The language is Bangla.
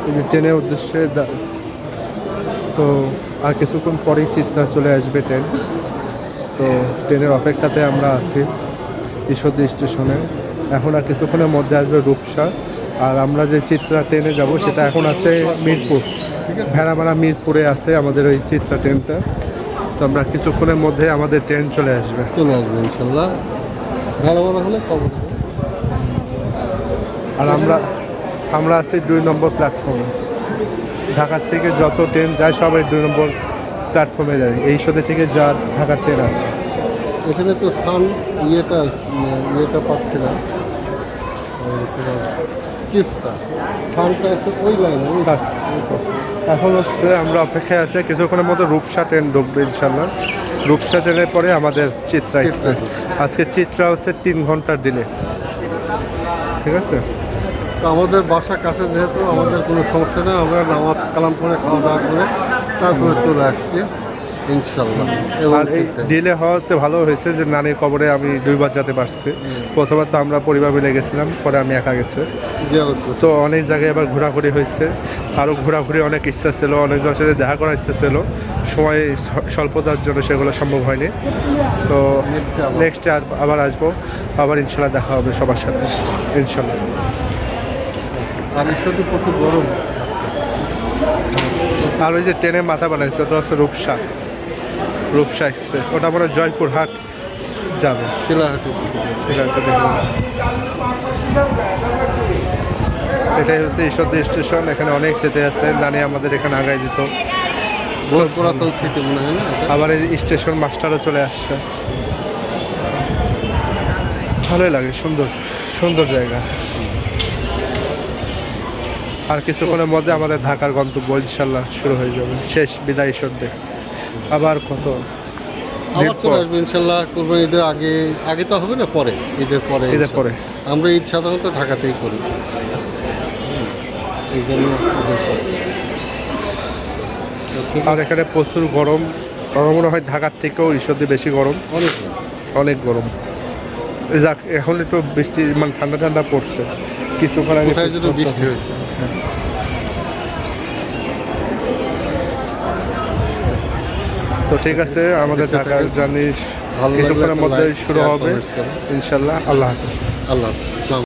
এই যে ট্রেনের উদ্দেশ্যে তো আর কিছুক্ষণ পরেই চিত্রা চলে আসবে ট্রেন। তো ট্রেনের অপেক্ষাতে আমরা আছি ঈশ্বরদী স্টেশনে। এখন আর কিছুক্ষণের মধ্যে আসবে রূপসা। আর আমরা যে চিত্রা ট্রেনে যাব সেটা এখন আছে মিরপুর, ভেড়ামারা মিরপুরে আছে আমাদের ওই চিত্রা ট্রেনটা। তো আমরা কিছুক্ষণের মধ্যে আমাদের ট্রেন চলে আসবে ইনশাল্লাহ। ভেড়ামারা হলে খবর। আর আমরা আছি 2 নম্বর প্ল্যাটফর্মে। ঢাকার থেকে যত ট্রেন যায় সবাই 2 নম্বর প্ল্যাটফর্মে যায়। এই সাথে থেকে যা ঢাকার ট্রেন আছে। এখানে তো ইয়েটা পাচ্ছি না, চিপসটা সানটা একটু ওই লাইনে। এখন হচ্ছে আমরা অপেক্ষায় আছি কিছুক্ষণের মতো রূপসা ট্রেন ঢুকবে ইনশাল্লাহ। রূপসা ট্রেনের পরে আমাদের চিত্রা এক্সপ্রেস। আজকে চিত্রা হচ্ছে 3 ঘন্টার দিলে, ঠিক আছে। তো আমাদের বাসার কাছে যেহেতু আমাদের কোনো সমস্যা নেই, আমরা নামাজ কালাম করে খাওয়া দাওয়া করে তারপরে চলে আসছি ইনশাল্লাহ। আর এই ডিলে হওয়াতে ভালো হয়েছে যে নানির কবরে আমি 2 বার যেতে পারছি। প্রথমে তো আমরা পরিবার মিলে গেছিলাম, পরে আমি একা গেছি। তো অনেক জায়গায় আবার ঘোরাঘুরি হয়েছে। আরও ঘোরাঘুরি অনেক ইচ্ছা ছিল, অনেকজনের সাথে দেখা করার ইচ্ছা ছিল, সময় স্বল্পতার জন্য সেগুলো সম্ভব হয়নি। তো নেক্সটে আবার আসবো, আবার ইনশাল্লাহ দেখা হবে সবার সাথে ইনশাল্লাহ। আর ঈশ্বরদী প্রচুর গরম। আর ওই যে ট্রেনের মাথা বানাইছে ওটা হচ্ছে রূপসা এক্সপ্রেস। ওটা আমরা জয়পুরহাট যাবে, শিলাহাটি। এটাই হচ্ছে ঈশ্বরদী স্টেশন। এখানে অনেক স্মৃতি আছে, নানি আমাদের এখানে আগায় দিত। বহু পুরাতন স্মৃতি মনে হয় না? আবার এই স্টেশন মাস্টারও চলে আসছে, ভালোই লাগে। সুন্দর জায়গা। আর কিছুক্ষণের মধ্যে আমাদের ঢাকার গন্তব্য ইনশাল্লাহ শুরু হয়ে যাবে। শেষ বিদায় ঈশ্বরদী। আবার কত চলে আসবে ইনশাল্লাহ। কুরবানি ঈদের আগে তো হবে না, পরে ঈদের পরে। আমরা ঈদ সাধারণত ঢাকাতেই করি, এই জন্য। আর এখানে প্রচুর গরম। মনে হয় ঢাকার থেকেও ঈশ্বরদী বেশি গরম, অনেক গরম। যাক, এখন একটু বৃষ্টি মানে ঠান্ডা পড়ছে কিছুক্ষণ আগে। বৃষ্টি হয়েছে। তো ঠিক আছে, আমাদের ঢাকার জার্নি কিছুক্ষণের মধ্যে শুরু হবে ইনশাল্লাহ। আল্লাহ হাফেজ।